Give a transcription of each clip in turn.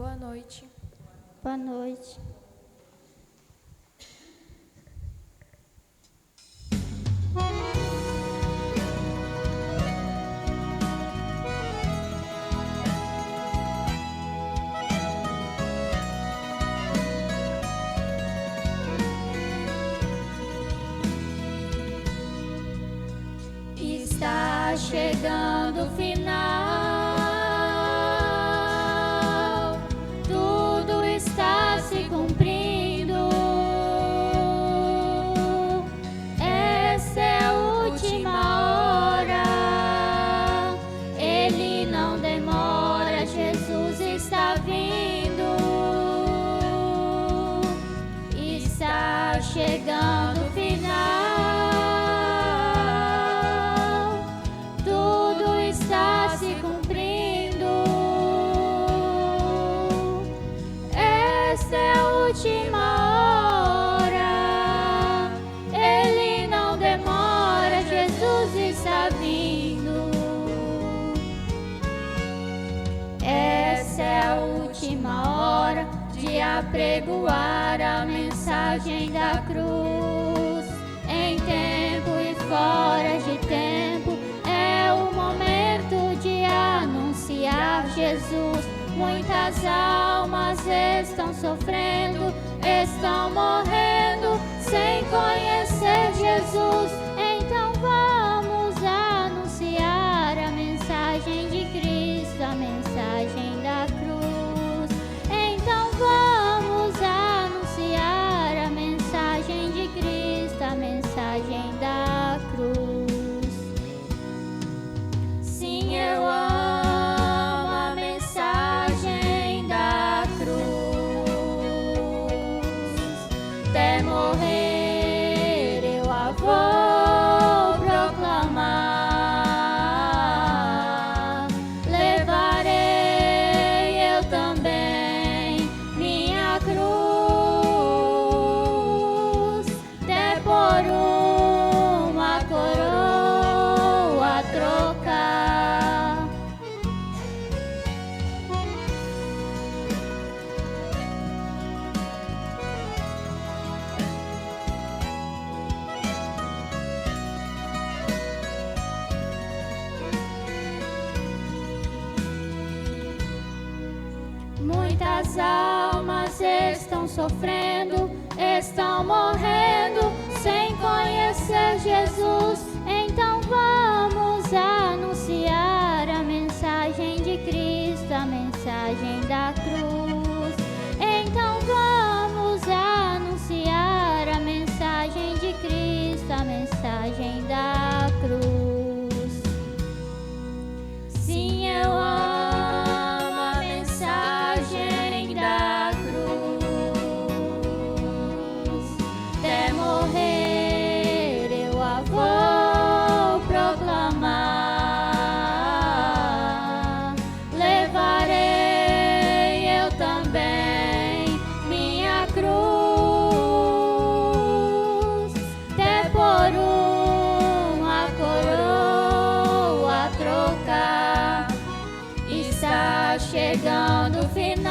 Boa noite. Boa noite. Está chegando o final, tudo está se cumprindo. Essa é a última hora, Ele não demora, Jesus está vindo. Está chegando o final. Última hora, Ele não demora, Jesus está vindo. Essa é a última hora de apregoar a mensagem da cruz. Em tempo e fora de tempo, é o momento de anunciar Jesus. Muitas almas estão sofrendo, estão morrendo sem conhecer Jesus. Então vamos anunciar a mensagem de Cristo, a mensagem da cruz. Então vamos anunciar a mensagem de Cristo, a mensagem da cruz. Sim, eu amo morrer, eu a vou proclamar. Levarei eu também minha cruz, até por uma coroa trocar. Muitas almas estão sofrendo, estão morrendo sem conhecer Jesus. Então vamos anunciar a mensagem de Cristo, a mensagem da cruz. Então vamos anunciar a mensagem de Cristo, a mensagem da cruz. Sim, eu amo chegando o final,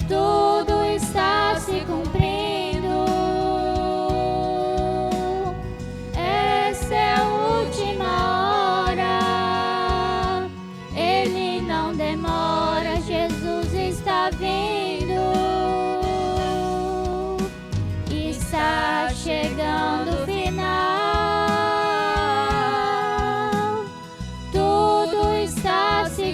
tudo está se cumprindo. Essa é a última hora, Ele não demora, Jesus está vindo. Está chegando o final. Se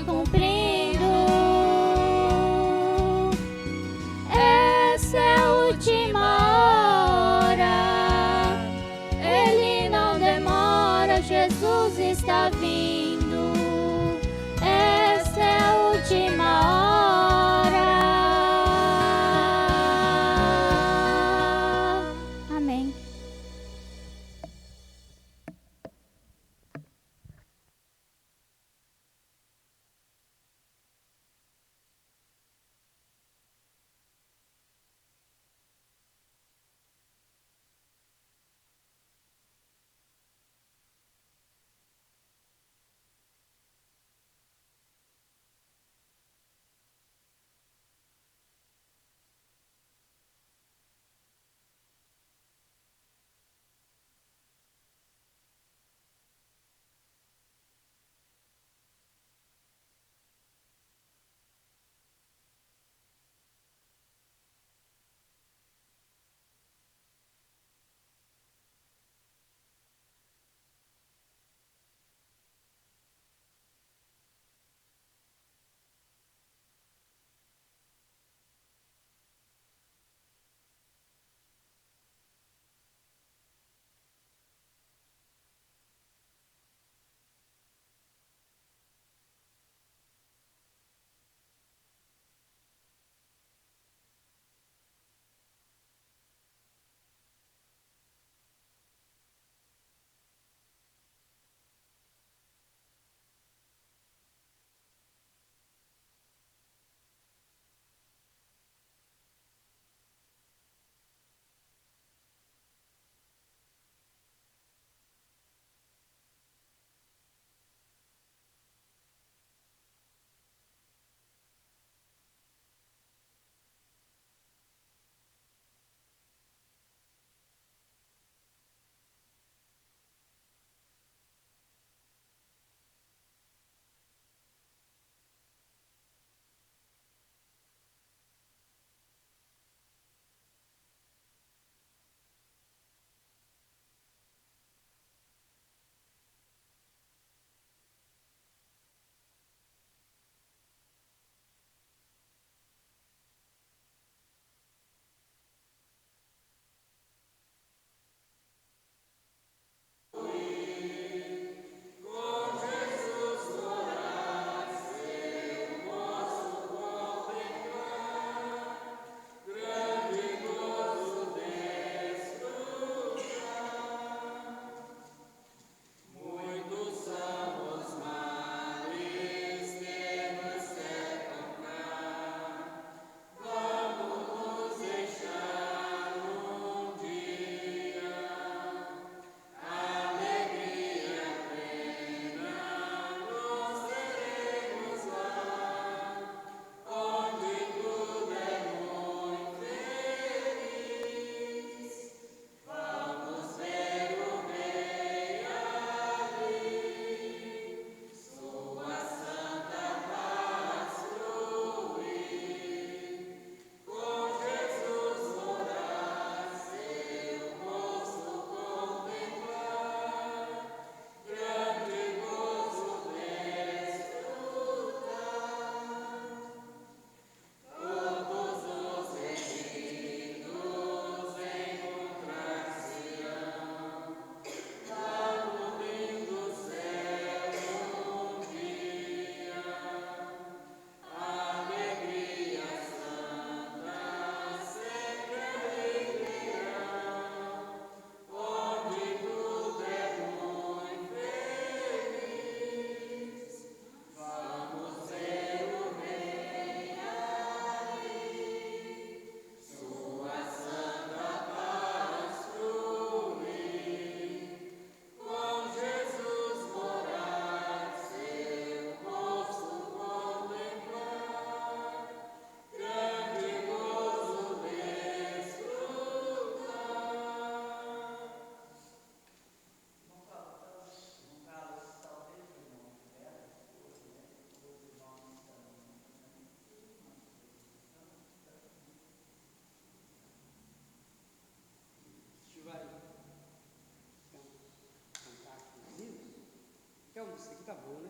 acabou, né?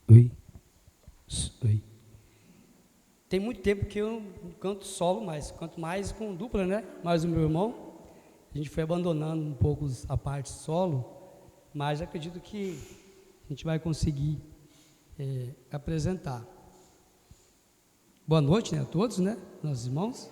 Oi. Oi. Tem muito tempo que eu não canto solo, mas canto mais com dupla, né? Mais o meu irmão. A gente foi abandonando um pouco a parte solo, mas acredito que a gente vai conseguir apresentar. Boa noite, né, a todos, né, nossos irmãos.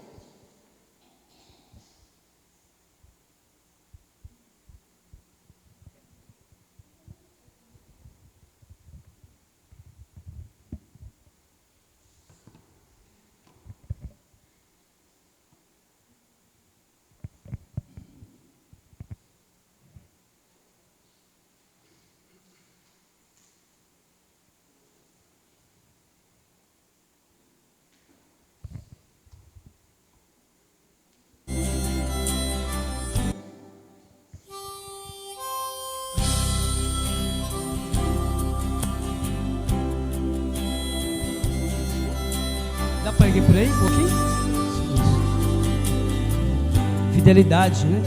Dá para ir por aí um pouquinho? Isso. Fidelidade, né?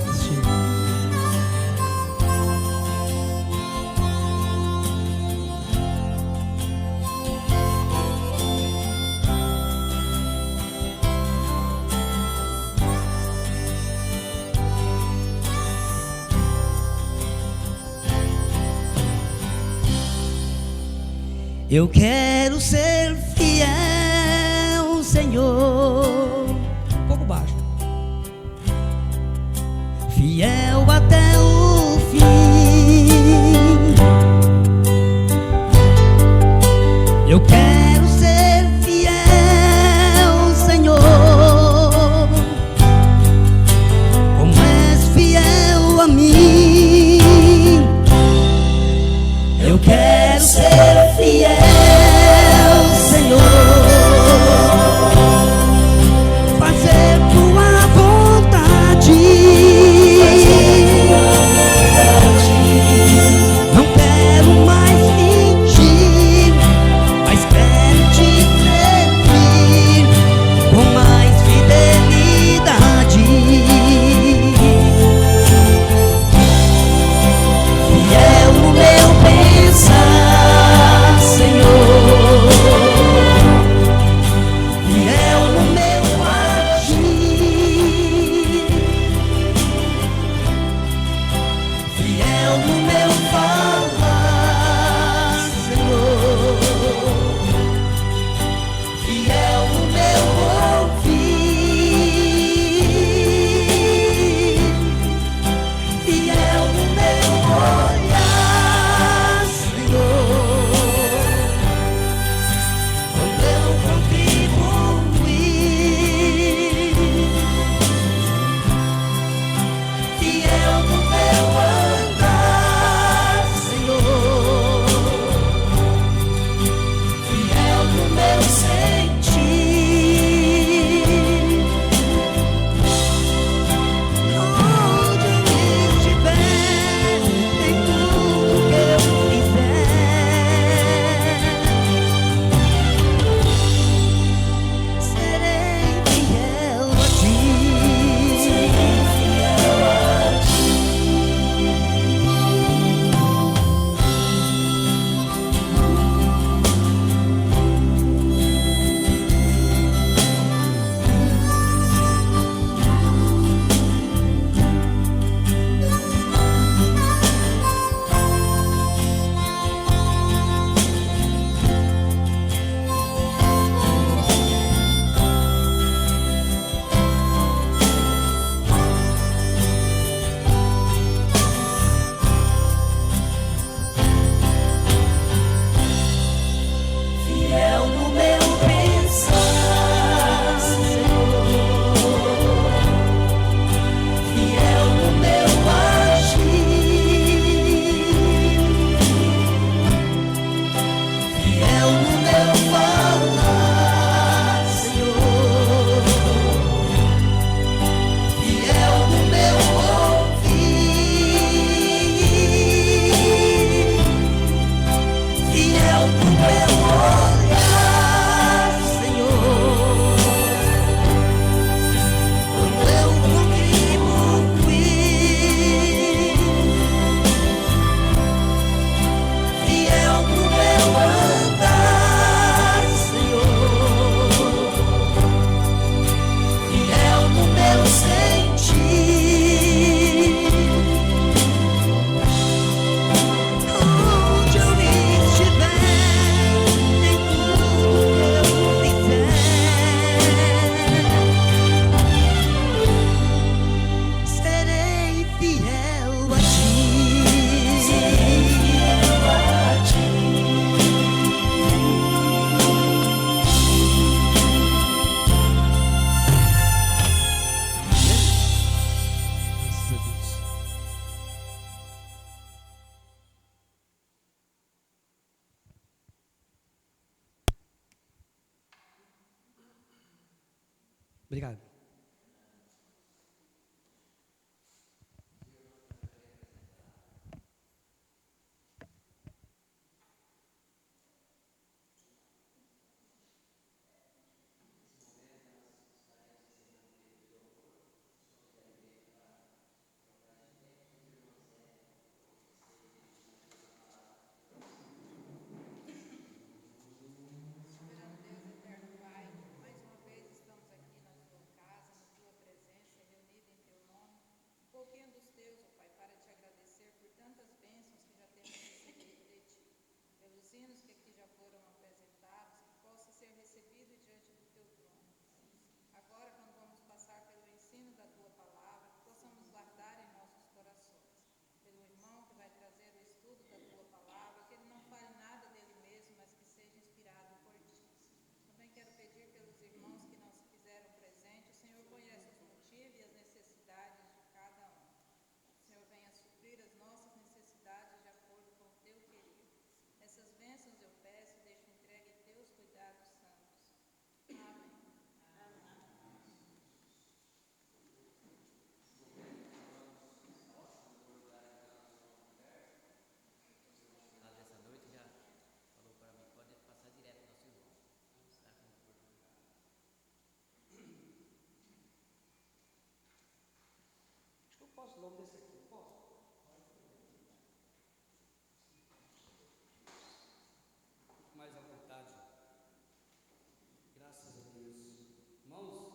Eu quero ser fiel, Senhor. Um pouco baixo. Fiel até o fim. Eu quero ser fiel, Senhor, como és fiel a mim. Eu quero ser fiel, Senhor, fazer tua vontade. Não quero mais mentir, mas quero te servir com mais fidelidade. Fiel no meu pensar, Senhor, Obrigado. Posso logo desse aqui? Posso? Mais à vontade. Graças a Deus. Irmãos,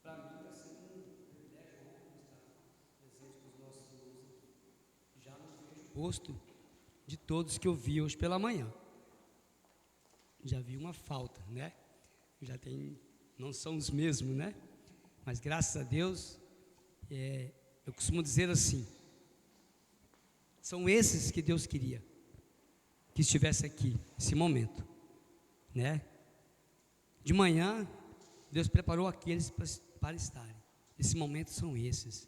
para mim está sendo um privilégio estar presente com os nossos irmãos. Já não vejo o rosto de todos que eu vi hoje pela manhã. Já vi uma falta, né? Já tem, não são os mesmos, né? Mas graças a Deus, eu costumo dizer assim, são esses que Deus queria que estivesse aqui, nesse momento, né? De manhã, Deus preparou aqueles para estarem. Esse momento são esses.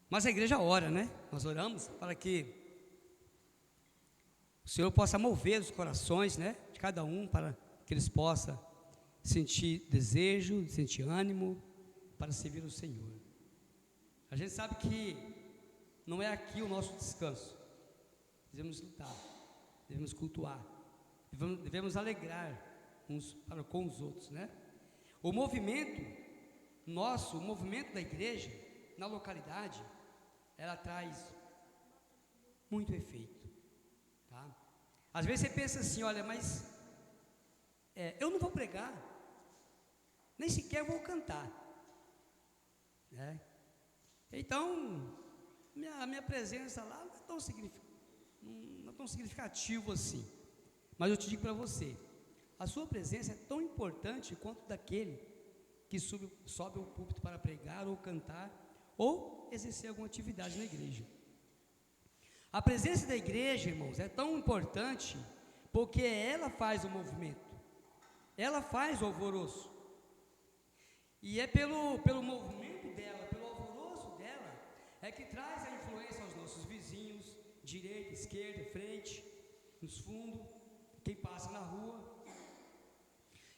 Mas a igreja ora, né? Nós oramos para que o Senhor possa mover os corações, né? De cada um, para que eles possam sentir desejo, sentir ânimo, para servir o Senhor. A gente sabe que não é aqui o nosso descanso. Devemos lutar, devemos cultuar, devemos alegrar uns para com os outros, né? O movimento nosso, o movimento da igreja na localidade, ela traz muito efeito, tá? Às vezes você pensa assim, olha, mas eu não vou pregar, nem sequer vou cantar. Né? Então, a minha presença lá não é tão significativo assim. Mas eu te digo para você, a sua presença é tão importante quanto daquele que sobe ao púlpito para pregar ou cantar ou exercer alguma atividade na igreja. A presença da igreja, irmãos, é tão importante porque ela faz o movimento, ela faz o alvoroço. E é pelo movimento dela, pelo alvoroço dela, é que traz a influência aos nossos vizinhos, direita, esquerda, frente, nos fundos, quem passa na rua.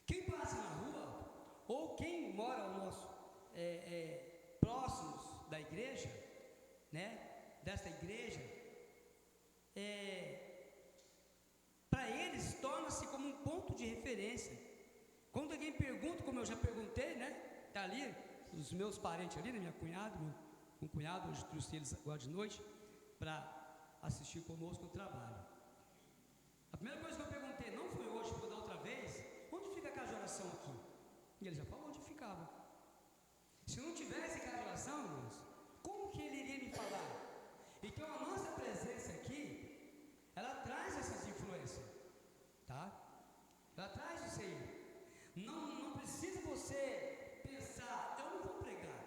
Quem passa na rua, ou quem mora ao nosso, próximos da igreja, né, desta igreja, para eles torna-se como um ponto de referência. Quando alguém pergunta, como eu já perguntei, né? Está ali, os meus parentes ali, né, minha cunhada, meu cunhado, hoje trouxe eles agora de noite, para assistir conosco o trabalho. A primeira coisa que eu perguntei, não foi hoje, foi da outra vez, onde fica a casa de oração aqui? E ele já falou onde ficava. Se não tivesse casa de oração, irmãos, como que ele iria me falar? Então a nossa presença aqui, ela traz essas influências, tá? Ela traz isso aí. Não precisa você pensar, eu não vou pregar,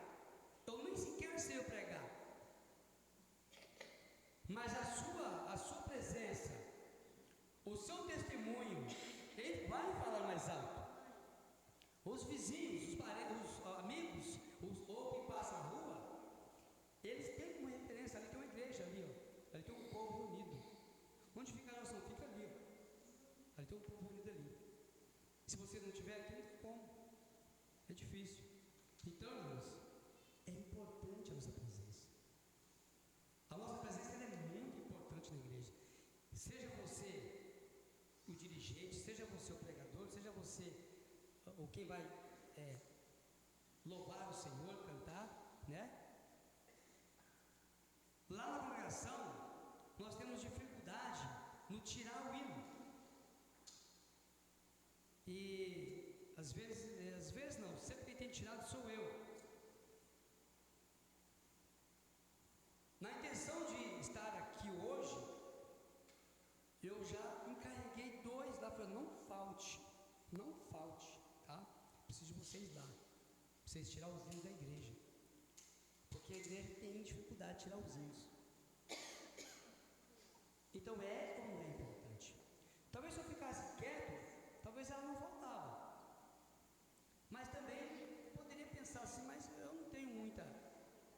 eu nem sequer sei pregar, mas a sua presença, o seu testemunho, ele vai falar mais alto. Os vizinhos, os parentes, os amigos, ou quem passa na rua, eles têm uma referência, ali tem uma igreja ali, ó, ali tem um povo unido. Onde fica a oração? Fica ali, ó. Ali tem um povo unido ali. Se você não tiver estiver aqui, não tem como. É difícil. Então, irmãos, é importante a nossa presença. A nossa presença ela é muito importante na igreja. Seja você o dirigente, seja você o pregador, seja você ou quem vai louvar o Senhor, cantar, né? Lá na congregação, nós temos dificuldade no tirar o hino. E às vezes não, sempre quem tem tirado sou eu. Na intenção de estar aqui hoje, eu já encarreguei 2 lá, falando, não falte, tá? Preciso de vocês lá, pra vocês tirar os hinos da igreja, porque a igreja tem dificuldade de tirar os hinos. Então é ou não é importante? Talvez se eu ficasse quieto, talvez ela não faltava, mas também poderia pensar assim, mas eu não tenho muita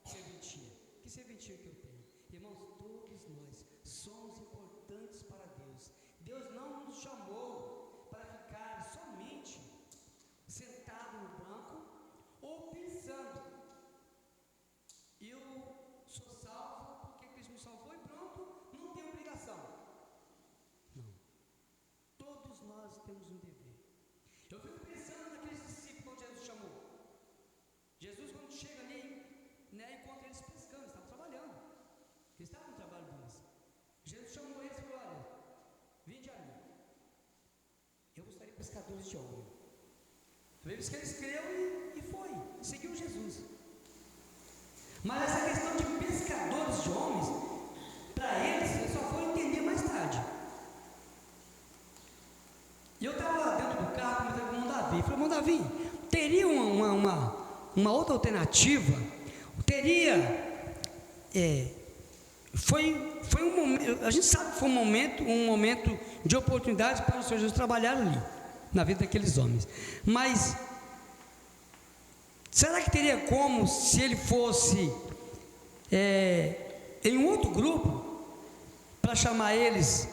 serventia. Que serventia que eu tenho? Irmãos, todos nós somos importantes para Deus. Deus não nos chamou para ficar somente sentado no banco ou pensando, eu sou salvo porque Cristo me salvou e pronto, não tenho obrigação. Não. Todos nós temos um dever. Eu fico pensando naqueles discípulos que Jesus chamou. Jesus, quando chega ali, né, encontra eles pescando, estavam trabalhando. Eles estavam no trabalho deles. Jesus chamou eles e falou, olha, vinde a mim. Eu gostaria de pescadores de homem. Eles que eles creu e foi, seguiu Jesus. Mas essa questão de pescadores de homens, para eles só foi entender mais tarde. E eu estava dentro do carro, conversando com o irmão Davi. Falei, irmão Davi, teria uma outra alternativa? Teria. Foi um momento, a gente sabe que foi um momento de oportunidade para o Senhor Jesus trabalhar ali, na vida daqueles homens. Mas será que teria como, se ele fosse em um outro grupo, para chamar eles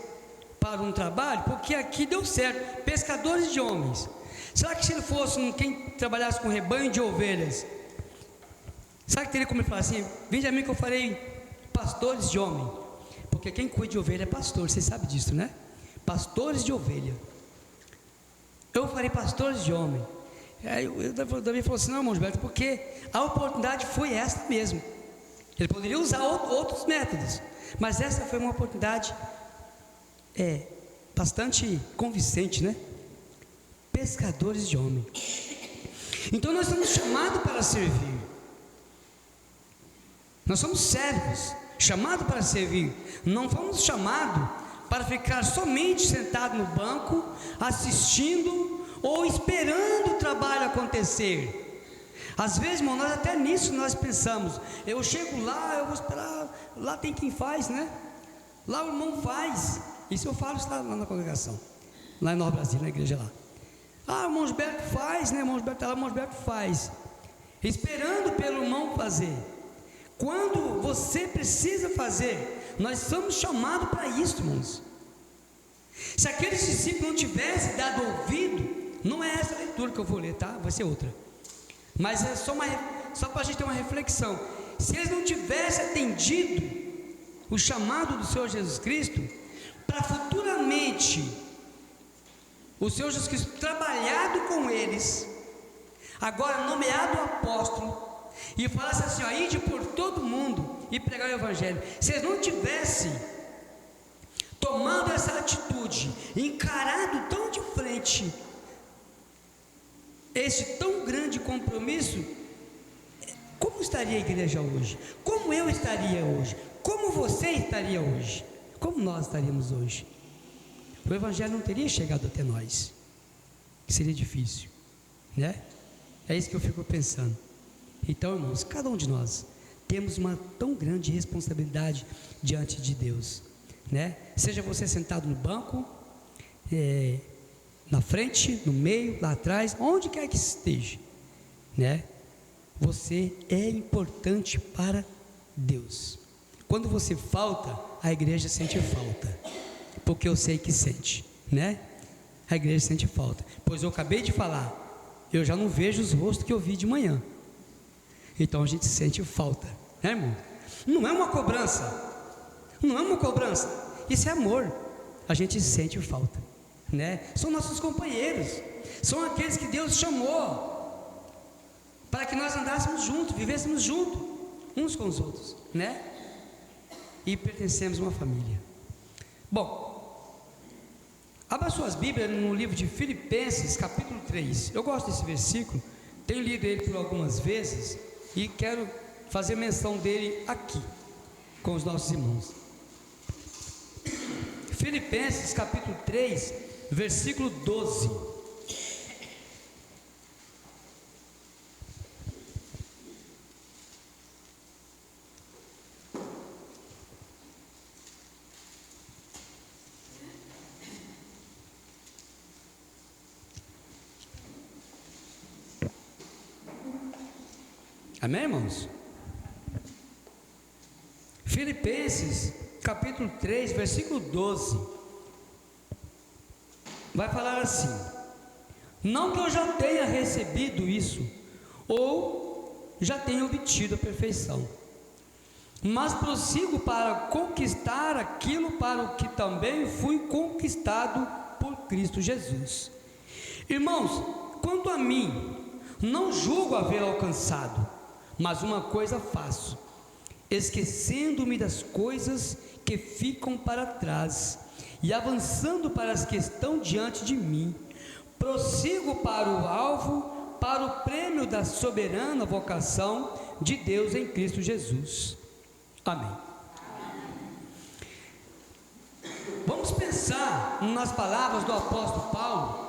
para um trabalho? Porque aqui deu certo, pescadores de homens. Será que se ele fosse quem trabalhasse com rebanho de ovelhas, será que teria como ele falar assim, vinde a mim que eu farei pastores de homem? Porque quem cuida de ovelha é pastor, vocês sabem disso, né? Pastores de ovelha. Eu farei pastores de homem. Aí o Davi falou assim, não, irmão Gilberto, porque a oportunidade foi essa mesmo. Ele poderia usar outros métodos, mas essa foi uma oportunidade bastante convincente, né? Pescadores de homem. Então nós somos chamados para servir. Nós somos servos, chamados para servir. Não fomos chamados para ficar somente sentado no banco, assistindo ou esperando o trabalho acontecer. Às vezes, irmão, nós até nisso nós pensamos, eu chego lá, eu vou esperar, lá tem quem faz, né? Lá o irmão faz. Isso eu falo, está lá na congregação, lá em Nova Brasília, na igreja lá. Ah, o irmão Gilberto faz, né? O irmão Gilberto está lá, o irmão Gilberto faz, esperando pelo irmão fazer. Quando você precisa fazer, nós somos chamados para isso, irmãos. Se aqueles discípulos não tivessem dado ouvido, não é essa leitura que eu vou ler, tá? Vai ser outra. Mas é só para a gente ter uma reflexão. Se eles não tivessem atendido o chamado do Senhor Jesus Cristo, para futuramente o Senhor Jesus Cristo trabalhado com eles, agora nomeado apóstolo, e falasse assim, ó, ide por todo mundo e pregar o evangelho. Se eles não tivessem tomado essa atitude, encarado tão de frente esse tão grande compromisso, como estaria a igreja hoje? Como eu estaria hoje? Como você estaria hoje? Como nós estaríamos hoje? O evangelho não teria chegado até nós, que seria difícil, né? É isso que eu fico pensando. Então, irmãos, cada um de nós temos uma tão grande responsabilidade diante de Deus, né? Seja você sentado no banco, na frente, no meio, lá atrás, onde quer que esteja, né? Você é importante para Deus. Quando você falta, a igreja sente falta, porque eu sei que sente, né? A igreja sente falta. Pois eu acabei de falar, eu já não vejo os rostos que eu vi de manhã. Então a gente sente falta, né, irmão? Não é uma cobrança, não é uma cobrança, isso é amor. A gente sente falta, né? São nossos companheiros, são aqueles que Deus chamou para que nós andássemos juntos, vivêssemos juntos, uns com os outros, né? E pertencemos a uma família. Bom, abra suas Bíblias no livro de Filipenses, capítulo 3. Eu gosto desse versículo, tenho lido ele por algumas vezes e quero fazer menção dele aqui, com os nossos irmãos. Filipenses, capítulo 3, versículo 12. Amém, irmãos? Filipenses, capítulo 3, versículo 12, vai falar assim: não que eu já tenha recebido isso, ou já tenha obtido a perfeição, mas prossigo para conquistar aquilo para o que também fui conquistado por Cristo Jesus. Irmãos, quanto a mim, não julgo haver alcançado, mas uma coisa faço, esquecendo-me das coisas que ficam para trás e avançando para as que estão diante de mim, prossigo para o alvo, para o prêmio da soberana vocação de Deus em Cristo Jesus. Amém. Vamos pensar nas palavras do apóstolo Paulo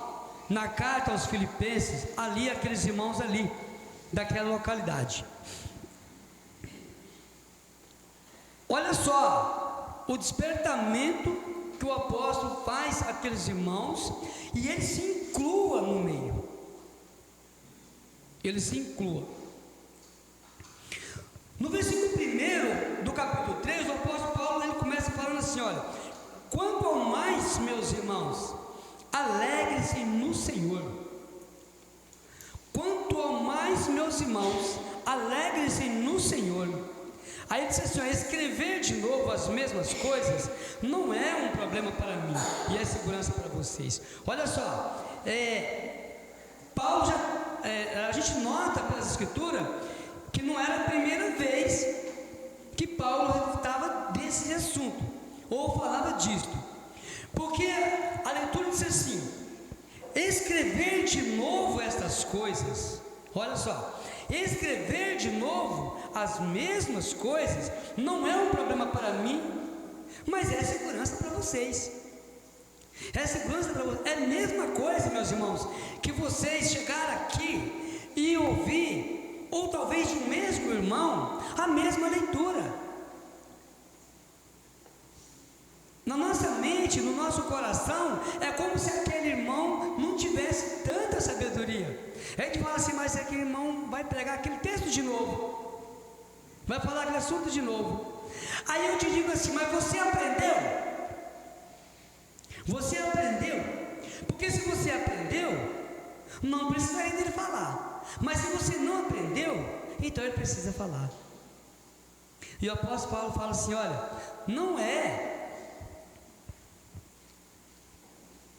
na carta aos Filipenses, ali aqueles irmãos ali daquela localidade. Olha só o despertamento que o apóstolo faz àqueles irmãos, e ele se inclua no meio. Ele se inclua. No versículo 1 do capítulo 3, o apóstolo Paulo ele começa falando assim: olha, quanto ao mais, meus irmãos, alegrem-se no Senhor. Quanto ao mais, meus irmãos, alegrem-se no Senhor. Aí ele disse assim: escrever de novo as mesmas coisas não é um problema para mim, e é segurança para vocês. Olha só, Paulo a gente nota pela escritura que não era a primeira vez que Paulo estava desse assunto, ou falava disto, porque a leitura diz assim: escrever de novo estas coisas. Olha só, escrever de novo as mesmas coisas não é um problema para mim, mas é segurança para vocês. É segurança para vocês. É a mesma coisa, meus irmãos, que vocês chegaram aqui e ouvir, ou talvez de um mesmo irmão, a mesma leitura. Na nossa mente, no nosso coração, é como se aquele irmão não tivesse tanta sabedoria. A gente fala assim: mas aquele irmão vai pregar aquele texto de novo, vai falar aquele assunto de novo. Aí eu te digo assim: mas você aprendeu? Você aprendeu? Porque se você aprendeu, não precisa ainda ele falar. Mas se você não aprendeu, então ele precisa falar. E o apóstolo Paulo fala assim: olha, não é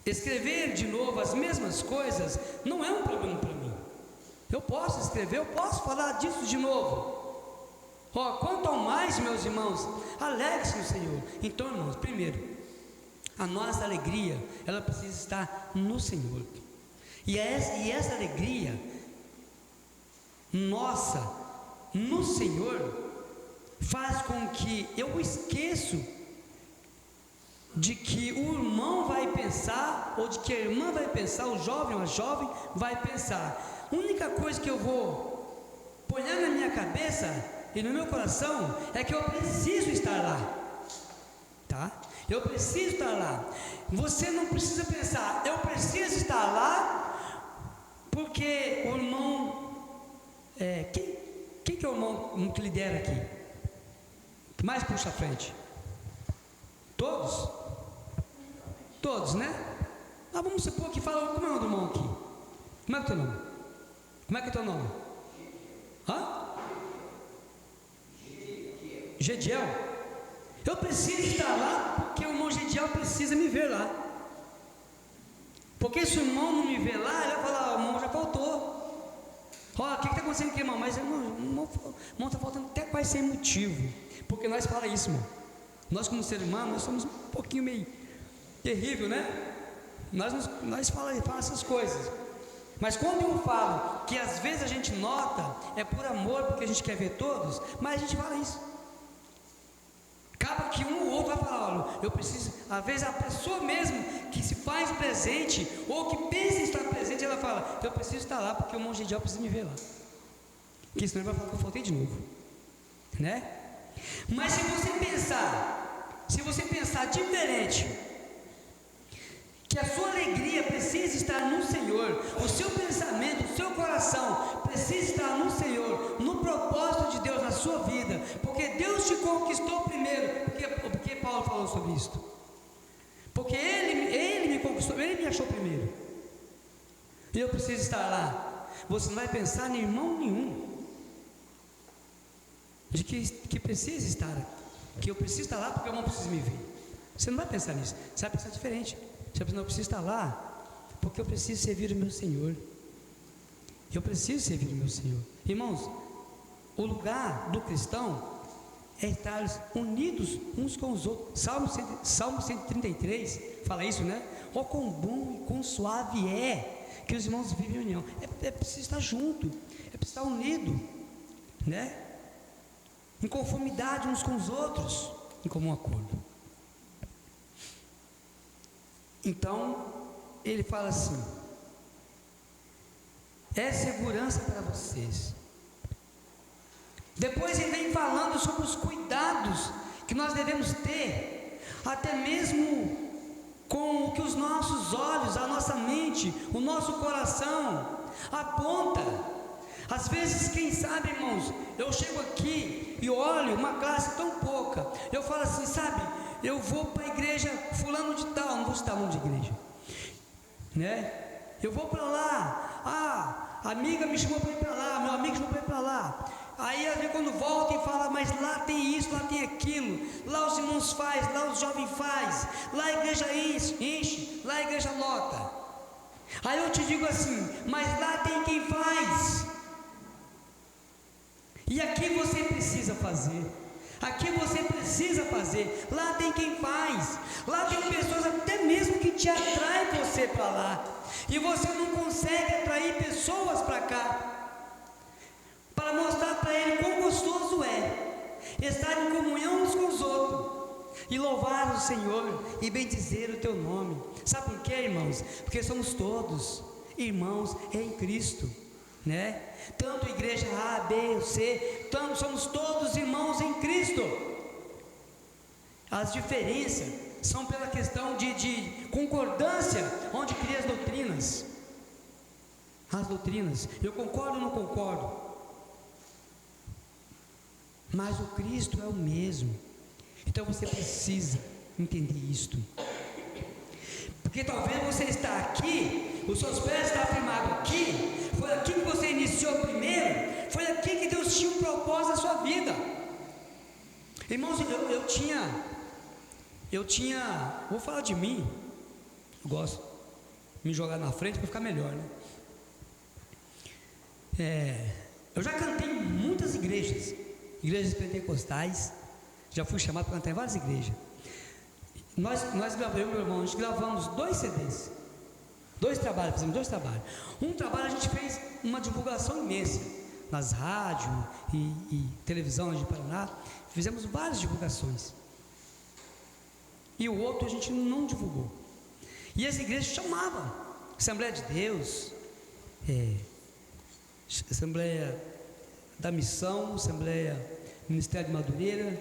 escrever de novo as mesmas coisas, não é um problema para mim. Eu posso escrever, eu posso falar disso de novo. Quanto ao mais, meus irmãos, alegre-se no Senhor. Então, irmãos, primeiro, a nossa alegria, ela precisa estar no Senhor. E essa alegria nossa no Senhor faz com que eu esqueço de que o irmão vai pensar, ou de que a irmã vai pensar, o jovem ou a jovem vai pensar. A única coisa que eu vou pôr na minha cabeça e no meu coração é que eu preciso estar lá, tá? Eu preciso estar lá. Você não precisa pensar: eu preciso estar lá porque o irmão quem que é o irmão que lidera aqui? Que mais puxa à frente? Todos? Todos, né? Mas vamos supor que fala, como é o nome do irmão aqui? Como é que é o teu nome? Como é que é o teu nome? Hã? Gediel. Eu preciso estar lá porque o irmão Gediel precisa me ver lá. Porque se o irmão não me ver lá, ele vai falar, o irmão já faltou. Olha, o que está acontecendo aqui, irmão? Mas o irmão está faltando até quase sem motivo. Porque nós falamos isso, irmão. Nós como ser humano, nós somos um pouquinho meio terrível, né? Nós falamos essas coisas. Mas quando eu falo que às vezes a gente nota, é por amor, porque a gente quer ver todos, mas a gente fala isso. Acaba que um ou outro vai falar, olha, eu preciso, às vezes a pessoa mesmo que se faz presente, ou que pensa em estar presente, ela fala, eu preciso estar lá, porque o irmão Gediel precisa me ver lá. Porque senão ele vai falar que eu faltei de novo. Né? Mas se você pensar diferente, que a sua alegria precisa estar no Senhor, o seu pensamento, o seu coração precisa estar no Senhor, no propósito de Deus na sua vida, porque Deus te conquistou primeiro. Porque Paulo falou sobre isso? Porque ele me conquistou, ele me achou primeiro, e eu preciso estar lá. Você não vai pensar em irmão nenhum de que precisa estar, que eu preciso estar lá porque o irmão precisa me ver. Você não vai pensar nisso, você vai pensar diferente. Você vai pensar, eu preciso estar lá porque eu preciso servir o meu Senhor. Eu preciso servir o meu Senhor. Irmãos, o lugar do cristão é estar unidos uns com os outros. Salmo 133 fala isso, né? Oh, quão bom e quão suave é que os irmãos vivem em união. É preciso estar junto, é preciso estar unido, né? Em conformidade uns com os outros, em comum acordo. Então, ele fala assim: é segurança para vocês. Depois ele vem falando sobre os cuidados que nós devemos ter, até mesmo com o que os nossos olhos, a nossa mente, o nosso coração aponta. Às vezes, quem sabe, irmãos, eu chego aqui e olho uma classe tão pouca, eu falo assim, sabe, eu vou para a igreja fulano de tal, não vou citar o nome de igreja, né? Eu vou para lá, a amiga me chamou para ir para lá, meu amigo chamou para ir para lá. Aí quando volta e fala, mas lá tem isso, lá tem aquilo, lá os irmãos faz, lá os jovens faz, lá a igreja enche, lá a igreja lota. Aí eu te digo assim, mas lá tem quem faz. E aqui você precisa fazer. Aqui você precisa fazer. Lá tem quem faz. Lá tem pessoas até mesmo que te atraem você para lá. E você não consegue atrair pessoas para cá, para mostrar para ele quão gostoso é estar em comunhão uns com os outros e louvar o Senhor e bendizer o teu nome. Sabe por quê, irmãos? Porque somos todos irmãos em Cristo, né? Tanto igreja A, B ou C, somos todos irmãos em Cristo. As diferenças são pela questão de concordância, onde cria as doutrinas. As doutrinas, eu concordo ou não concordo? Mas o Cristo é o mesmo. Então você precisa entender isto. Porque talvez você está aqui, os seus pés estão afirmados aqui, foi aqui que você iniciou primeiro, foi aqui que Deus tinha um propósito na sua vida. Irmãos, eu tinha, vou falar de mim, eu gosto de me jogar na frente para ficar melhor, né? Eu já cantei em muitas igrejas pentecostais, já fui chamado para cantar em várias igrejas. Nós gravamos, eu e meu irmão, a gente gravamos 2 CDs, fizemos 2 trabalhos. Um trabalho a gente fez uma divulgação imensa, nas rádios e televisão de Paraná, fizemos várias divulgações. E o outro a gente não divulgou. E as igrejas chamavam, Assembleia de Deus, Assembleia da Missão, Assembleia Ministério de Madureira,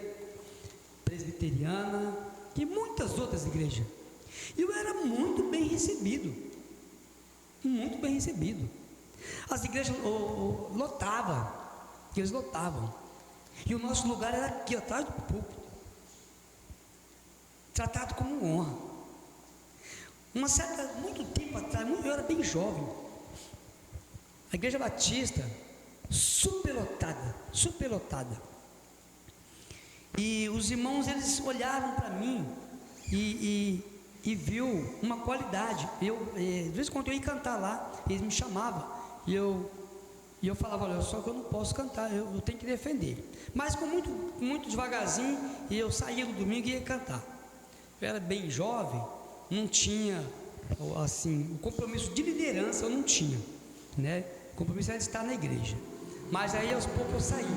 Presbiteriana e muitas outras igrejas. E eu era muito bem recebido, muito bem recebido. As igrejas lotavam, eles lotavam. E o nosso lugar era aqui, atrás do púlpito, tratado como honra. muito tempo atrás, eu era bem jovem, a igreja batista, superlotada, e os irmãos, eles olharam para mim, e viu uma qualidade. De vez em quando eu ia cantar lá, eles me chamavam, e eu falava, olha, só que eu não posso cantar, eu tenho que defender, mas com muito devagarzinho, e eu saía no domingo e ia cantar. Eu era bem jovem, não tinha, assim, o compromisso de liderança eu não tinha, né? O compromisso era de estar na igreja, mas aí aos poucos eu saía,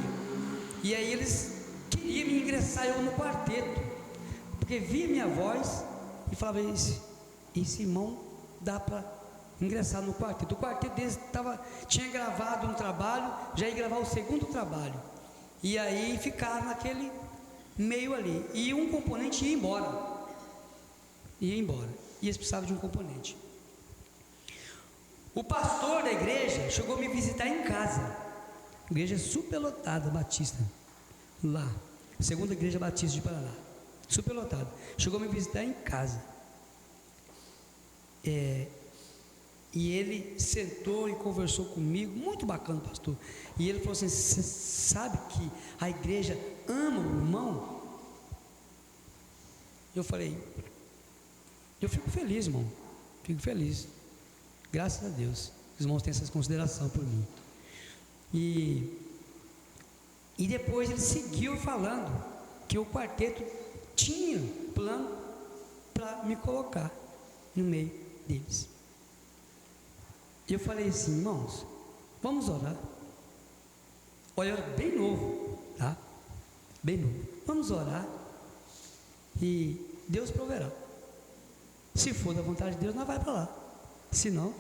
e aí eles queriam me ingressar eu no quarteto, porque via minha voz, e falava, esse irmão dá para ingressar no quarteto. O quarteto deles tinha gravado um trabalho, já ia gravar o segundo trabalho, e aí ficaram naquele meio ali, e um componente ia embora, e eles precisavam de um componente. O pastor da igreja chegou a me visitar em casa, igreja superlotada, batista, lá, segunda igreja batista de Paraná, superlotada, chegou a me visitar em casa, e ele sentou e conversou comigo, muito bacana, pastor, e ele falou assim, você sabe que a igreja ama o irmão? Eu falei, eu fico feliz, irmão, fico feliz, graças a Deus, os irmãos têm essa consideração por mim. E depois ele seguiu falando que o quarteto tinha plano para me colocar no meio deles. E eu falei assim, irmãos, vamos orar. Olha, eu era bem novo, tá? Bem novo. Vamos orar e Deus proverá. Se for da vontade de Deus, nós vamos para lá. Se não,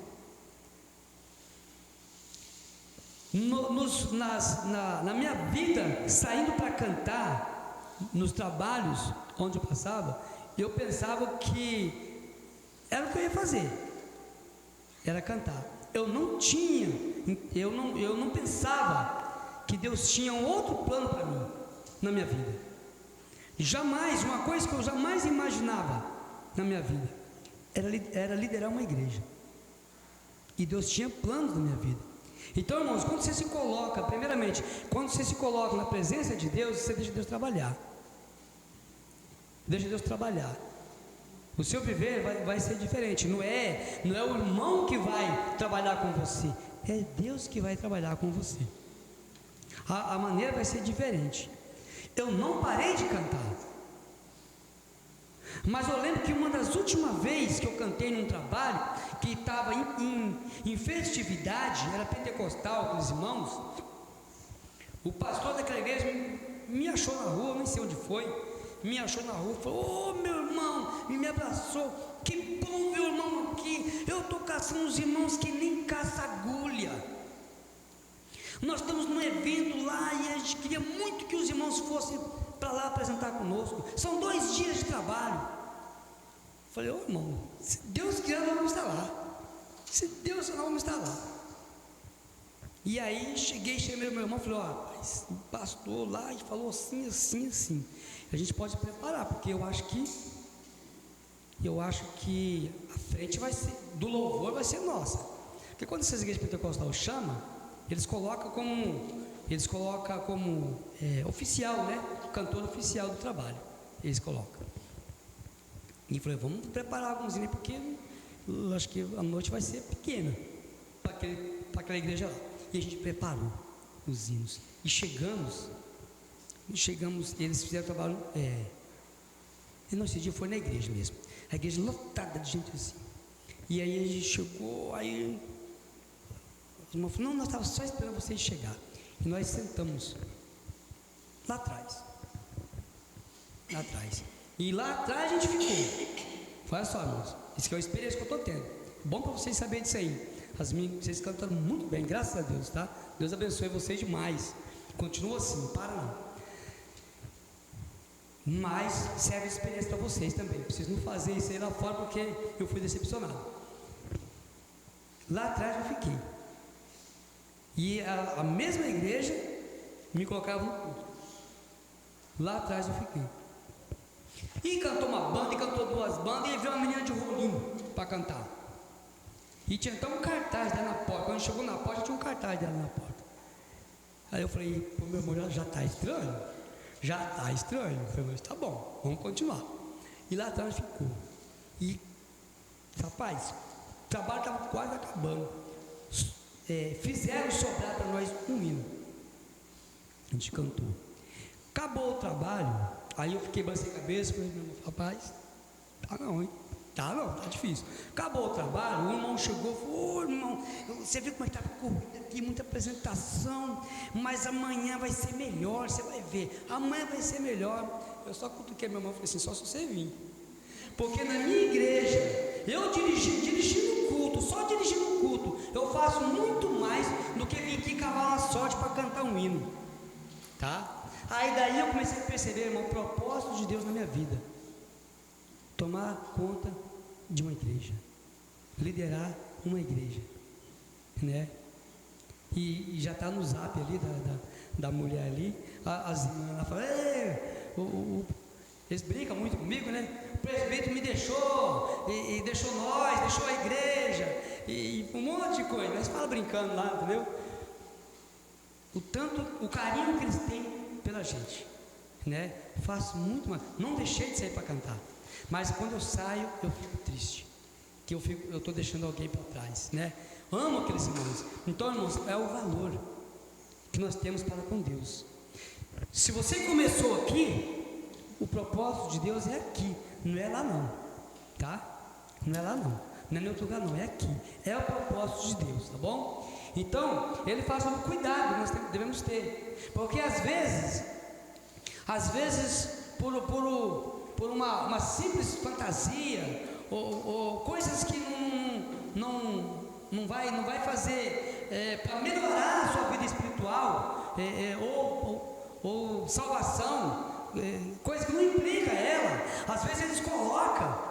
na minha vida, saindo para cantar, nos trabalhos onde eu passava, eu pensava que era o que eu ia fazer, era cantar. Eu não pensava que Deus tinha um outro plano para mim, na minha vida. Jamais, uma coisa que eu jamais imaginava na minha vida, era liderar uma igreja, e Deus tinha planos na minha vida. Então, irmãos, quando você se coloca, primeiramente, quando você se coloca na presença de Deus, você deixa Deus trabalhar, o seu viver vai ser diferente. Não é o irmão que vai trabalhar com você, é Deus que vai trabalhar com você, a maneira vai ser diferente. Eu não parei de cantar, mas eu lembro que uma das últimas vezes que eu cantei num trabalho, que estava em festividade, era pentecostal, aqueles irmãos, o pastor daquela igreja me achou na rua, não sei onde foi, me achou na rua, falou, meu irmão, e me abraçou, que bom ver o irmão aqui, eu estou caçando os irmãos que nem caça agulha, nós estamos num evento lá, e a gente queria muito que os irmãos fossem para lá apresentar conosco, são 2 dias de trabalho. Falei, irmão, se Deus quiser, nós vamos estar lá, se Deus quiser, nós vamos estar lá. E aí chamei meu irmão, falei, rapaz, o pastor lá, e falou assim, a gente pode preparar, porque eu acho que a frente vai ser, do louvor vai ser nossa, porque quando essas igrejas pentecostais chamam, eles colocam como oficial, né? Cantor oficial do trabalho, eles colocam. E falei, vamos preparar alguns hinos, porque eu acho que a noite vai ser pequena para aquela igreja lá. E a gente preparou os hinos, e chegamos, eles fizeram trabalho, esse dia foi na igreja mesmo, a igreja lotada de gente assim, e aí a gente chegou, aí os irmãos falaram, não, nós estávamos só esperando vocês chegar, e nós sentamos lá atrás, e lá atrás a gente ficou. Olha só, irmãos, isso que é a experiência que eu estou tendo, bom para vocês saberem disso aí. Vocês cantaram muito bem, graças a Deus, tá? Deus abençoe vocês demais, continua assim, para não, mas serve de experiência para vocês também, para vocês não fazerem isso aí lá fora, porque eu fui decepcionado. Lá atrás eu fiquei, e a mesma igreja me colocava no culto, lá atrás eu fiquei, e cantou uma banda, e cantou 2 bandas, e veio uma menina de rolinho para cantar. E tinha até um cartaz dela na porta. Quando chegou na porta, tinha um cartaz dela na porta. Aí eu falei, pô, meu irmão, já está estranho? Já está estranho. Eu falei, mas tá bom, vamos continuar. E lá atrás ficou. E, rapaz, o trabalho estava quase acabando. Fizeram sobrar para nós um hino. A gente cantou. Acabou o trabalho, aí eu fiquei sem cabeça, falei, meu irmão, rapaz, tá não, hein? Tá não, tá difícil. Acabou o trabalho, o irmão chegou e falou, ô irmão, você viu como é que estava corrida aqui, muita apresentação, mas amanhã vai ser melhor, você vai ver, amanhã vai ser melhor. Eu só cutuquei meu irmão e falei assim, só se você vir. Porque na minha igreja, eu dirigindo o culto, só dirigindo o culto, eu faço muito mais do que vir aqui cavar uma sorte para cantar um hino. Tá? Aí daí eu comecei a perceber, irmão, o propósito de Deus na minha vida. Tomar conta de uma igreja. Liderar uma igreja. Né? E já está no zap ali da mulher ali. As irmãs falam, eles brincam muito comigo, né? O presbítero me deixou, e deixou nós, deixou a igreja, e um monte de coisa. Eles falam brincando lá, entendeu? O carinho que eles têm pela gente, né? Faço muito mais. Não deixei de sair para cantar, mas quando eu saio eu fico triste, que eu estou deixando alguém para trás, né? Amo aqueles irmãos. Então, irmãos, é o valor que nós temos para com Deus. Se você começou aqui, o propósito de Deus é aqui, não é lá não, tá? Não é lá não é em outro lugar não, é aqui. É o propósito de Deus, tá bom? Então, ele faz um cuidado que nós devemos ter, porque às vezes por uma simples fantasia ou coisas que não vai fazer para melhorar a sua vida espiritual ou salvação, coisa que não implica ela, às vezes eles colocam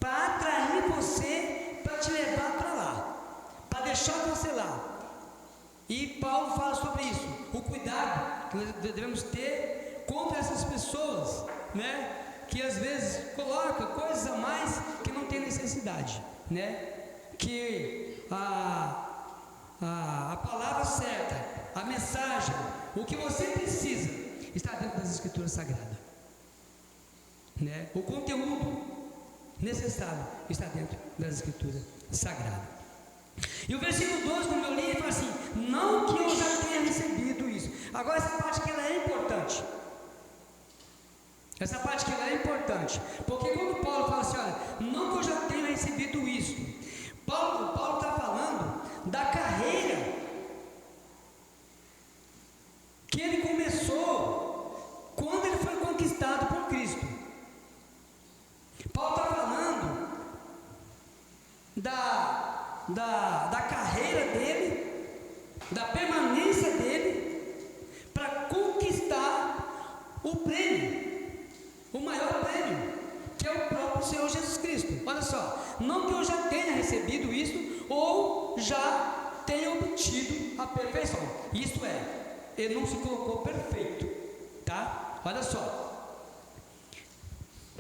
para atrair você, para te levar para lá, para deixar você lá. E Paulo fala sobre isso, o cuidado que nós devemos ter contra essas pessoas, né? Que às vezes colocam coisas a mais que não tem necessidade, né? Que a palavra certa, a mensagem, o que você precisa está dentro das Escrituras Sagradas, né? O conteúdo necessário está dentro das Escrituras Sagradas. E o versículo 12, como eu li, ele fala assim, não que eu já tenha recebido isso. Agora essa parte que ela é importante. Essa parte que ela é importante. Porque quando Paulo fala assim, olha, não que eu já tenha recebido isso. Paulo está falando da carreira que ele começou quando ele foi conquistado por Cristo. Paulo está falando da carreira dele, da permanência dele, para conquistar o prêmio, o maior prêmio, que é o próprio Senhor Jesus Cristo. Olha só, não que eu já tenha recebido isso, ou já tenha obtido a perfeição. Isto é, ele não se colocou perfeito, tá? Olha só.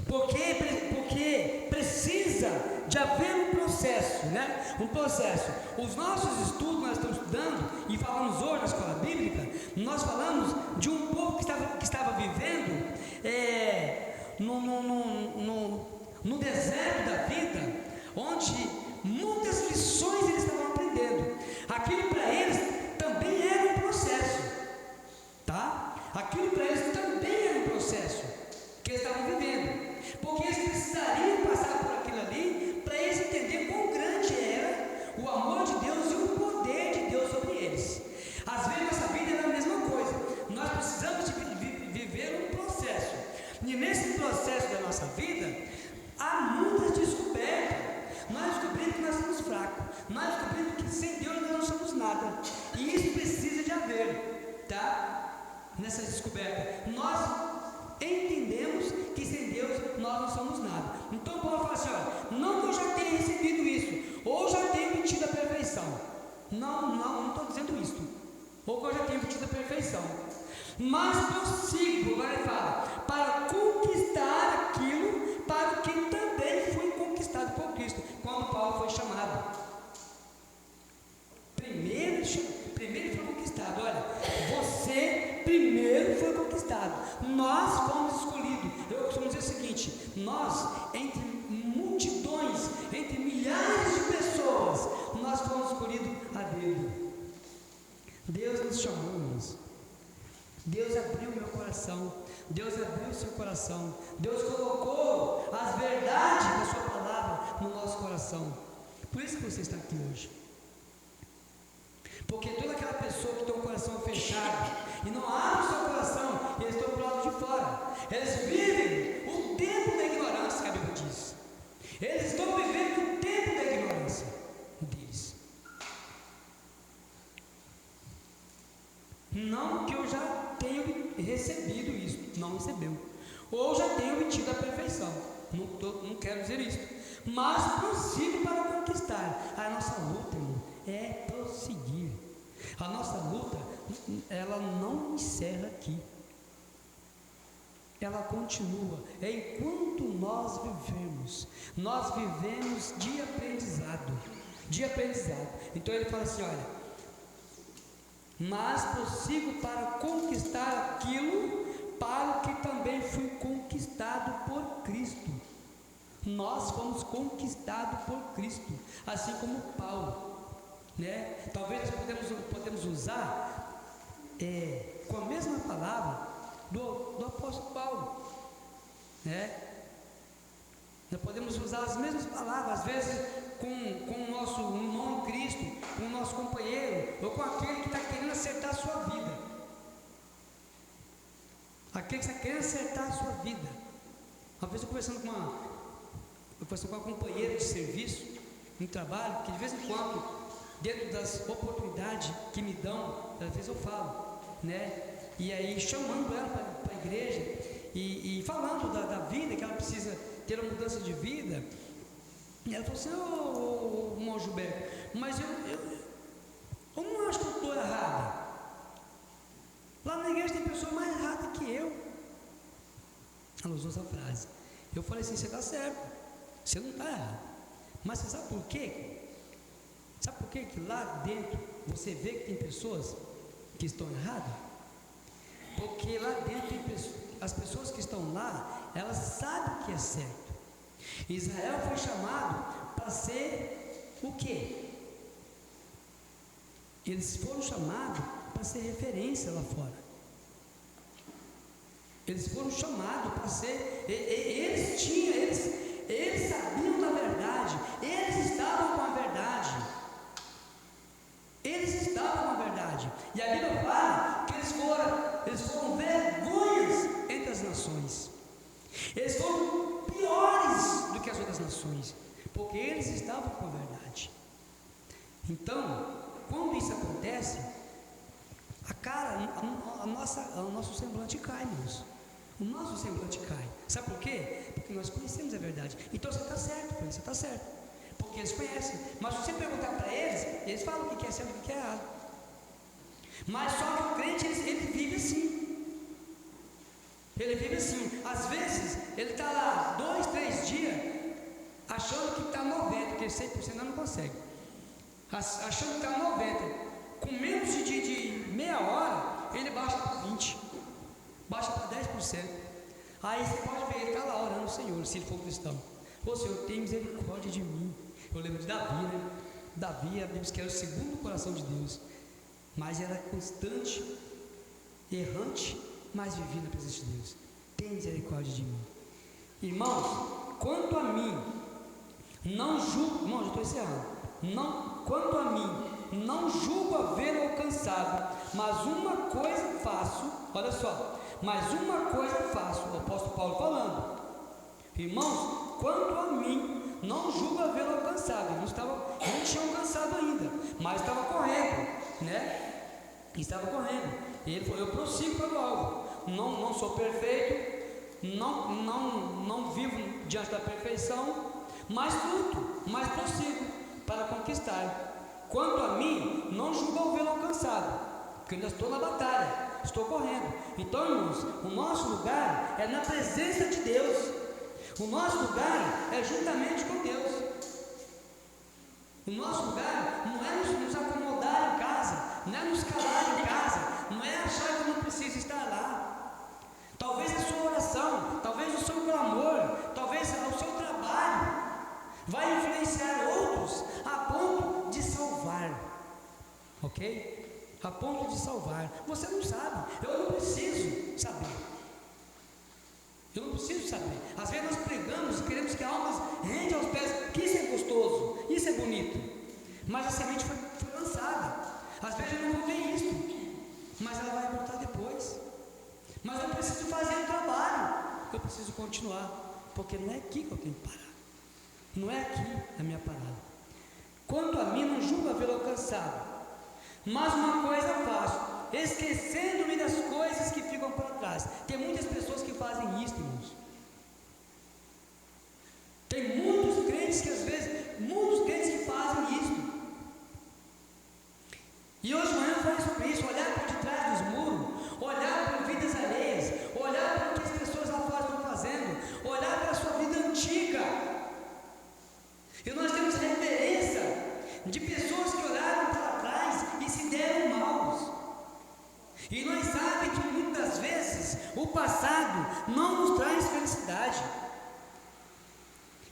Porque precisa de haver um processo, né? Um processo. Os nossos estudos, nós estamos estudando e falamos hoje na escola bíblica, nós falamos de um povo que estava vivendo no deserto da vida, onde muitas lições eles estavam aprendendo. Aquilo para eles também era um processo, tá? Aquilo para eles também era um processo que eles estavam vivendo. Porque eles precisariam passar por aquilo ali para eles entenderem quão grande era o amor de Deus e o poder de Deus sobre eles. Às vezes nossa vida é a mesma coisa. Nós precisamos de viver um processo. E nesse processo da nossa vida há muitas descobertas. Nós descobrimos que nós somos fracos. Nós descobrimos que sem Deus nós não somos nada. E isso precisa de haver, tá? Nessa descoberta nós entendemos que sem Deus nós não somos nada. Então Paulo fala assim, olha, não que eu já tenha recebido isso, ou já tenha obtido a perfeição. Não estou dizendo isso. Ou que eu já tenha obtido a perfeição. Mas prossigo, agora ele fala, para conquistar aquilo para o que também foi conquistado nós, entre multidões, entre milhares de pessoas, nós fomos escolhidos a dedo. Deus nos chamou, irmãos. Deus abriu meu coração, Deus abriu o seu coração, Deus colocou as verdades da sua palavra no nosso coração. Por isso que você está aqui hoje. Porque toda aquela pessoa que tem o coração fechado e não abre o seu coração, eles estão para o lado de fora. Eles vivem o tempo da ignorância, que a Bíblia diz. Eles estão vivendo o tempo da ignorância deles. Não que eu já tenho recebido isso, não recebeu. Ou já tenho obtido a perfeição. Não quero dizer isso. Mas prossigo para conquistar. A nossa luta, irmão, é prosseguir. A nossa luta, ela não encerra aqui. Ela continua. É enquanto nós vivemos de aprendizado. De aprendizado. Então ele fala assim, olha, mas prossigo para conquistar aquilo para o que também fui conquistado por Cristo. Nós fomos conquistados por Cristo, assim como Paulo, né? Talvez nós podemos usar com a mesma palavra do apóstolo Paulo, né? Nós podemos usar as mesmas palavras, às vezes com o nosso irmão em Cristo, com o nosso companheiro, ou com aquele que está querendo acertar a sua vida. Aquele que está querendo acertar a sua vida. Uma vez eu conversando com uma companheira de serviço, no trabalho, que de vez em quando, dentro das oportunidades que me dão, às vezes eu falo, né? E aí chamando ela para a igreja e falando da vida, que ela precisa ter uma mudança de vida. E ela falou assim, ô irmão Gilberto, mas eu não acho que eu estou errada. Lá na igreja tem pessoa mais errada que eu. Ela usou essa frase. Eu falei assim, você está certo, você não está errado. Mas você sabe por quê? Sabe por quê que lá dentro você vê que tem pessoas que estão erradas? Porque lá dentro tem pessoas, as pessoas que estão lá, elas sabem o que é certo. Israel foi chamado para ser o quê? Eles foram chamados para ser referência lá fora. Eles foram chamados para ser, eles sabiam da verdade, eles estavam com a verdade. Eles estavam com a verdade. E a Bíblia fala que eles foram vergonhas entre as nações. Eles foram piores do que as outras nações, porque eles estavam com a verdade. Então, quando isso acontece, o nosso semblante cai, irmãos. O nosso semblante cai. Sabe por quê? Porque nós conhecemos a verdade. Então você está certo, você está certo. Porque eles conhecem. Mas se você perguntar para eles falam o que é certo e o que é errado. Mas só que o crente, ele vive assim. Ele vive assim. Às vezes, ele está lá 2, 3 dias, achando que está 90, porque 100% não consegue. Achando que está 90. Com menos de meia hora, ele baixa para 20. Baixa para 10%. Aí você pode ver, ele está lá orando ao Senhor, se ele for cristão. Ô Senhor, tem misericórdia de mim. Eu lembro de Davi, né? Davi, a Bíblia diz que era o segundo coração de Deus. Mas era constante, errante, mas vivia na presença de Deus. Tem misericórdia de mim. Irmãos, quanto a mim, não julgo, irmãos, eu estou encerrando. Quanto a mim, não julgo haver alcançado, mas uma coisa faço, olha só, mas uma coisa faço, o apóstolo Paulo falando. Irmãos, quanto a mim, não julgo haver alcançado. Eu não tinha alcançado ainda, mas estava correndo, né? Estava correndo. E ele falou, eu prossigo para o alvo. Não sou perfeito, não vivo diante da perfeição, mas luto, mas prossigo para conquistar. Quanto a mim, não julgo haver alcançado, porque eu ainda estou na batalha, estou correndo. Então, irmãos, o nosso lugar é na presença de Deus. O nosso lugar é juntamente com Deus. O nosso lugar não é nos acomodar em casa, não é nos calar em casa, não é achar que não precisa estar lá. Talvez a sua oração, talvez o seu clamor, talvez ok? A ponto de salvar. Você não sabe, eu não preciso saber. Eu não preciso saber. Às vezes nós pregamos e queremos que almas rendem aos pés, que isso é gostoso, isso é bonito. Mas a semente foi lançada. Às vezes eu não vou ver isso, mas ela vai voltar depois. Mas eu preciso fazer o trabalho, eu preciso continuar, porque não é aqui que eu tenho que parar. Não é aqui a minha parada. Quanto a mim, não julgo havê-lo alcançado, mas uma coisa faço, esquecendo-me das coisas que ficam para trás. Tem muitas pessoas que fazem isso, irmãos. Tem muitos crentes que às vezes, muitos crentes que fazem isso. E hoje de manhã eu falei sobre isso, olhar por detrás dos muros, olhar por vidas alheias, olhar para o que as pessoas lá fora estão fazendo, olhar para a sua vida antiga. E nós temos referência de pessoas que olharam para trás e se deram maus. E nós sabemos que muitas vezes o passado não nos traz felicidade.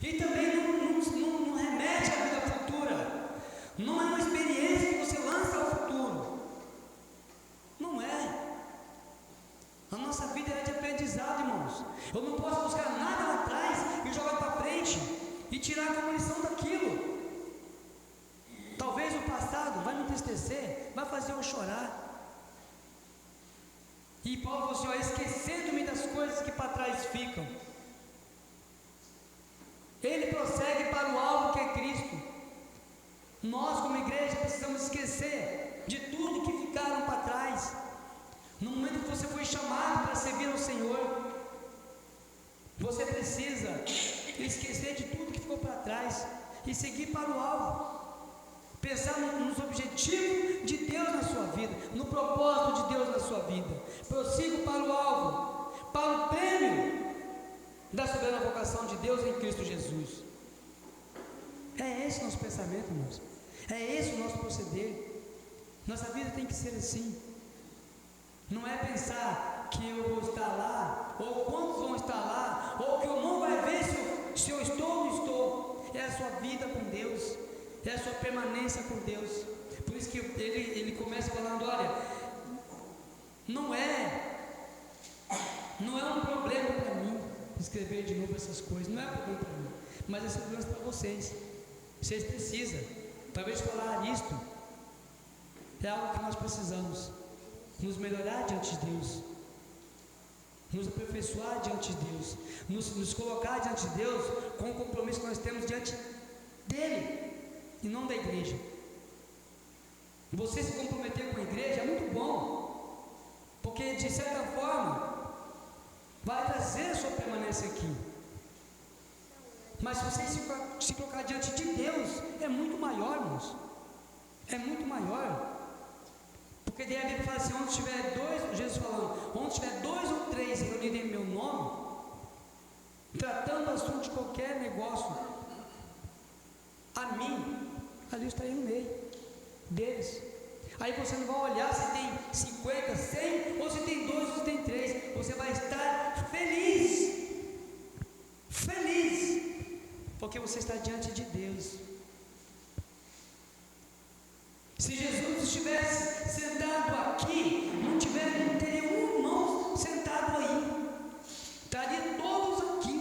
E também não remete à vida futura. Não é uma experiência que você lança ao futuro. Não é. A nossa vida é de aprendizado, irmãos. Eu não posso buscar nada lá atrás e jogar para frente e tirar como lição daquilo. Talvez o passado vai me entristecer, vai fazer eu chorar. E Paulo falou assim, esquecendo-me das coisas que para trás ficam. Ele prossegue para o alvo que é Cristo. Nós como igreja precisamos esquecer de tudo que ficaram para trás. No momento que você foi chamado para servir ao Senhor, você precisa esquecer de tudo que ficou para trás e seguir para o alvo. Pensar nos objetivos de Deus na sua vida, no propósito de Deus na sua vida. Prossigo para o alvo, para o prêmio da soberana vocação de Deus em Cristo Jesus. É esse o nosso pensamento, irmãos. É esse o nosso proceder. Nossa vida tem que ser assim. Não é pensar que eu vou estar lá, ou quantos vão estar lá, ou que o mundo vai ver se eu estou ou não estou. É a sua vida com Deus, é a sua permanência com Deus. Por isso que ele começa falando, olha, não é um problema para mim escrever de novo essas coisas, não é problema para mim, mas é segurança para vocês. Vocês precisam, talvez falar isto é algo que nós precisamos, nos melhorar diante de Deus, nos aperfeiçoar diante de Deus, nos colocar diante de Deus com o compromisso que nós temos diante dele e não da igreja. Você se comprometer com a igreja é muito bom, porque de certa forma vai trazer a sua permanência aqui. Mas se você se colocar diante de Deus, é muito maior, irmãos. É muito maior. Porque daí a Bíblia fala assim, onde tiver dois, Jesus falando, onde tiver 2 ou 3 reunidos em meu nome, tratando o assunto de qualquer negócio, a mim, ali está aí no meio deles. Aí você não vai olhar se tem 50, 100, ou se tem 2, ou se tem 3. Você vai estar feliz. Feliz. Porque você está diante de Deus. Se Jesus estivesse sentado aqui, não teria um irmão sentado aí. Estaria todos aqui.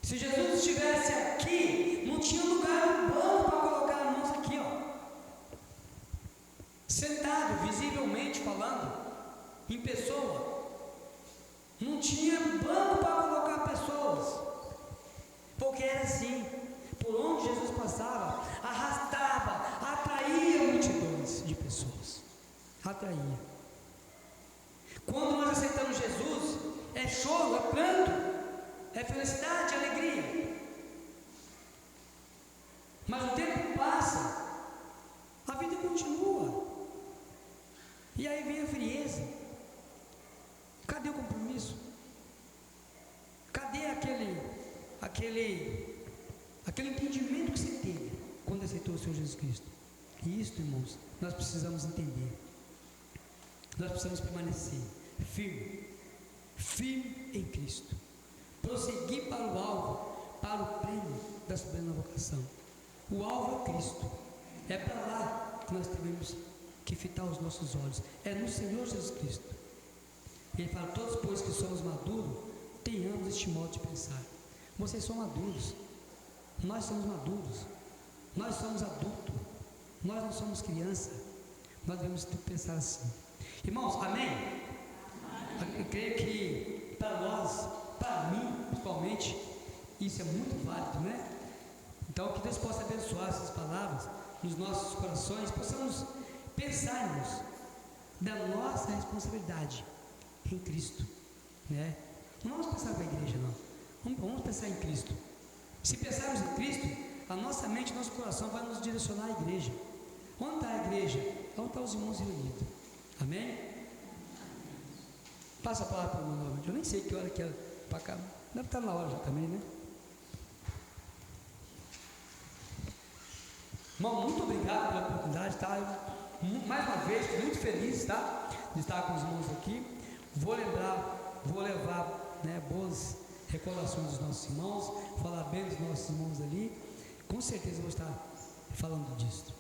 Se Jesus estivesse aqui, não tinha lugar no banco para colocar as mãos aqui, ó. Sentado, visivelmente falando, em pessoa. Não tinha banco para colocar pessoas. Porque era assim. Por onde Jesus passava, arrastava, atraía multidões de pessoas. Atraía. Quando nós aceitamos Jesus, é choro, é pranto, é felicidade, é alegria. Mas o tempo passa, a vida continua. E aí vem a frieza. Cadê o compromisso? Cadê aquele entendimento que você teve quando aceitou o Senhor Jesus Cristo? E isso, irmãos, nós precisamos entender. Nós precisamos permanecer firme em Cristo, prosseguir para o alvo, para o prêmio da soberana vocação. O alvo é Cristo, É para lá que nós devemos que fitar os nossos olhos. É no Senhor Jesus Cristo. Ele fala: todos, pois que somos maduros, tenhamos este modo de pensar. Vocês são maduros. Nós somos maduros. Nós somos adultos. Nós não somos criança. Nós devemos pensar assim. Irmãos, amém? Eu creio que para nós, para mim principalmente, isso é muito válido, né? Então que Deus possa abençoar essas palavras nos nossos corações, possamos pensarmos da nossa responsabilidade em Cristo, né? Não vamos pensar com a igreja, não. Vamos pensar em Cristo. Se pensarmos em Cristo, a nossa mente, nosso coração vai nos direcionar à igreja. Onde está a igreja? Onde estão os irmãos reunidos? Amém? Passa a palavra para o irmão. Eu nem sei que hora que é para cá. Deve estar na hora já também, né? Irmão, muito obrigado pela oportunidade, tá? Mais uma vez, estou muito feliz, tá? De estar com os irmãos aqui. Vou levar, né, boas recordações dos nossos irmãos, falar bem dos nossos irmãos ali. Com certeza vou estar falando disso.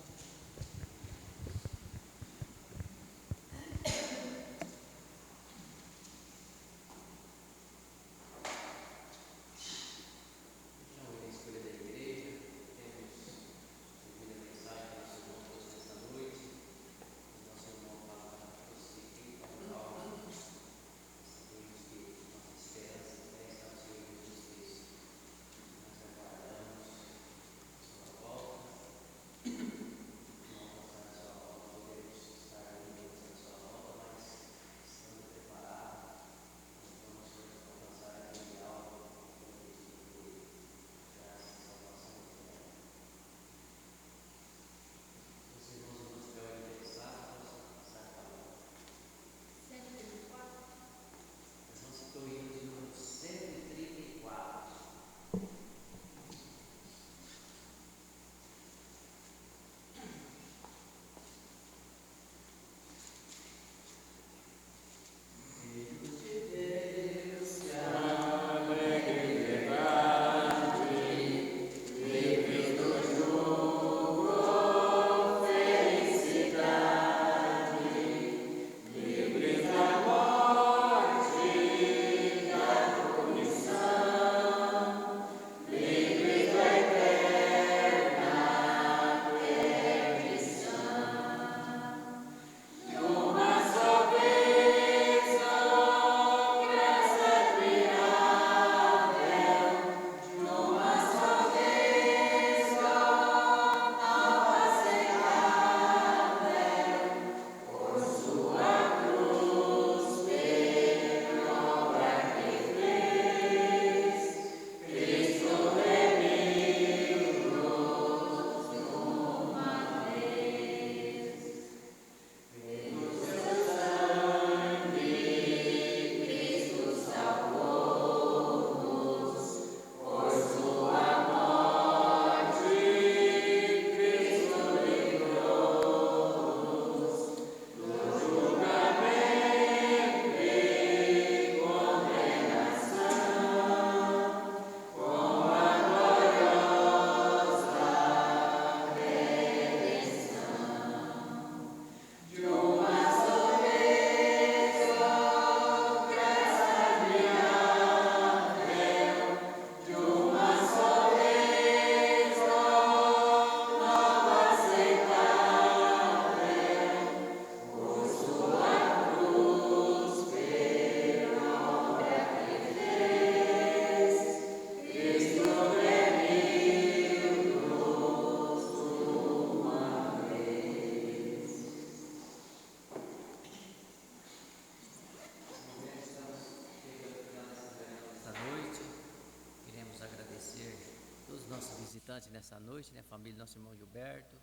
Nessa noite, né? A família do nosso irmão Gilberto,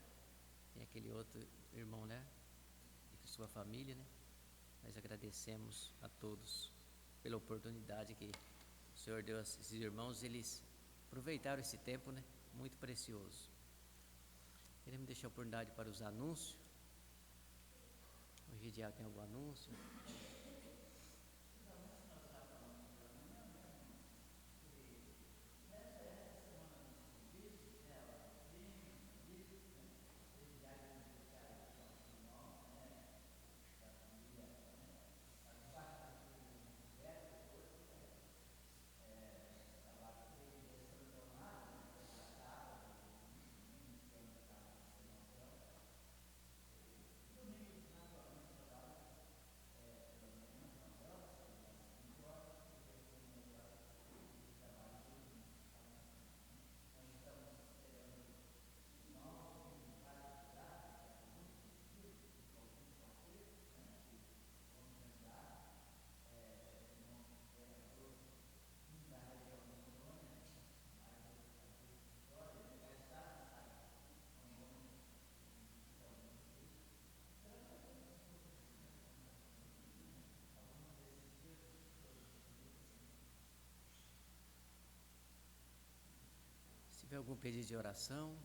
tem aquele outro irmão, né? E com sua família, né? Nós agradecemos a todos pela oportunidade que o Senhor deu a esses irmãos. Eles aproveitaram esse tempo, né? Muito precioso. Queremos deixar a oportunidade para os anúncios. Hoje já tem algum anúncio? tiver algum pedido de oração,